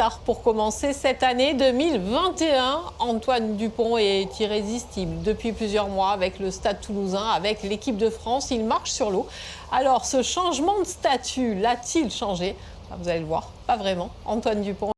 stars pour commencer cette année 2021. Antoine Dupont est irrésistible depuis plusieurs mois avec le Stade Toulousain, avec l'équipe de France. Il marche sur l'eau. Alors, ce changement de statut l'a-t-il changé? Vous allez le voir, pas vraiment. Antoine Dupont.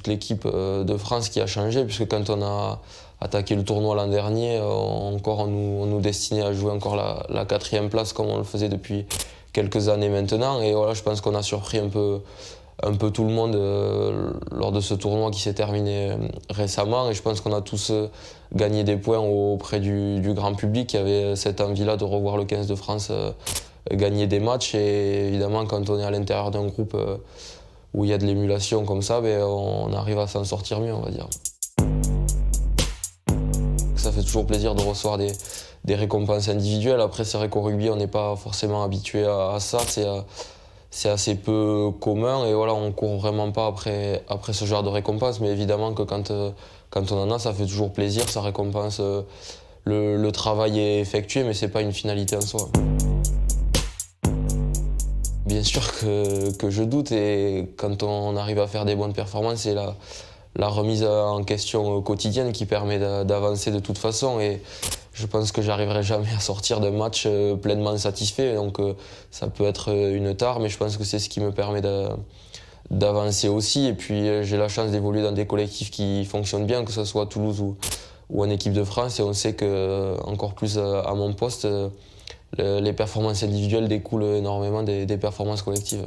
L'équipe de France qui a changé, puisque quand on a attaqué le tournoi l'an dernier, on nous destinait à jouer encore la 4e place comme on le faisait depuis quelques années maintenant. Et voilà, je pense qu'on a surpris un peu tout le monde lors de ce tournoi qui s'est terminé récemment. Et je pense qu'on a tous gagné des points auprès du grand public qui avait cette envie-là de revoir le 15 de France gagner des matchs. Et évidemment, quand on est à l'intérieur d'un groupe où il y a de l'émulation comme ça, on arrive à s'en sortir mieux, on va dire. Ça fait toujours plaisir de recevoir des récompenses individuelles. Après, c'est vrai qu'au rugby, on n'est pas forcément habitué à ça. C'est assez peu commun et voilà, on ne court vraiment pas après ce genre de récompenses. Mais évidemment que quand on en a, ça fait toujours plaisir. Ça récompense le travail effectué, mais ce n'est pas une finalité en soi. Bien sûr que je doute, et quand on arrive à faire des bonnes performances, c'est la remise en question quotidienne qui permet d'avancer de toute façon. Et je pense que j'arriverai jamais à sortir d'un match pleinement satisfait. Donc ça peut être une tare, mais je pense que c'est ce qui me permet d'avancer aussi. Et puis j'ai la chance d'évoluer dans des collectifs qui fonctionnent bien, que ce soit à Toulouse ou en équipe de France. Et on sait que, encore plus à mon poste, les performances individuelles découlent énormément des performances collectives.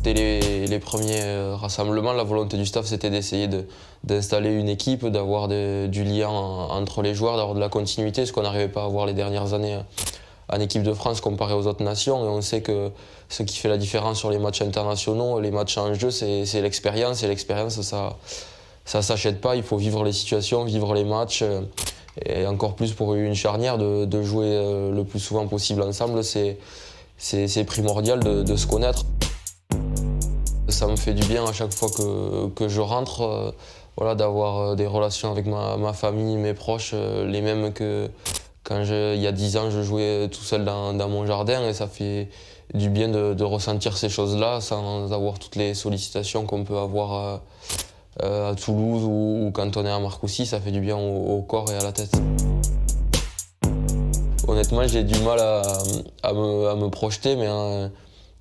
Dès les premiers rassemblements, la volonté du staff, c'était d'essayer d'installer une équipe, d'avoir du lien entre les joueurs, d'avoir de la continuité, ce qu'on n'arrivait pas à avoir les dernières années en équipe de France comparé aux autres nations. Et on sait que ce qui fait la différence sur les matchs internationaux, les matchs en jeu, c'est l'expérience. Et l'expérience, ça s'achète pas. Il faut vivre les situations, vivre les matchs. Et encore plus pour une charnière, de jouer le plus souvent possible ensemble, c'est primordial de se connaître. Ça me fait du bien à chaque fois que je rentre, voilà, d'avoir des relations avec ma famille, mes proches, les mêmes que quand il y a 10 ans je jouais tout seul dans mon jardin, et ça fait du bien de ressentir ces choses-là sans avoir toutes les sollicitations qu'on peut avoir à Toulouse ou quand on est à Marcoussis. Ça fait du bien au corps et à la tête. Honnêtement, j'ai du mal à me projeter, mais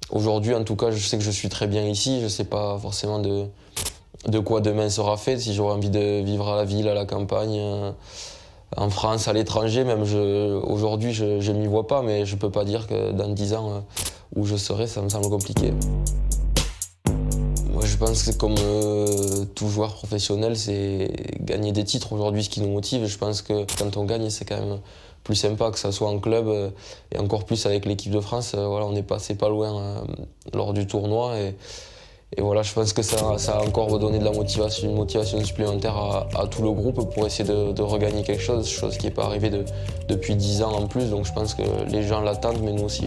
aujourd'hui, en tout cas, je sais que je suis très bien ici. Je ne sais pas forcément de quoi demain sera fait, si j'aurai envie de vivre à la ville, à la campagne, en France, à l'étranger. Même aujourd'hui, je ne m'y vois pas, mais je ne peux pas dire que dans 10 ans, où je serai, ça me semble compliqué. Moi, je pense que comme tout joueur professionnel, c'est gagner des titres aujourd'hui ce qui nous motive. Et je pense que quand on gagne, c'est quand même plus sympa, que ça soit en club et encore plus avec l'équipe de France. Voilà, on est passé pas loin lors du tournoi. Et voilà, je pense que ça a encore redonné de la motivation, une motivation supplémentaire à tout le groupe pour essayer de regagner quelque chose qui n'est pas arrivé depuis 10 ans en plus. Donc je pense que les gens l'attendent, mais nous aussi.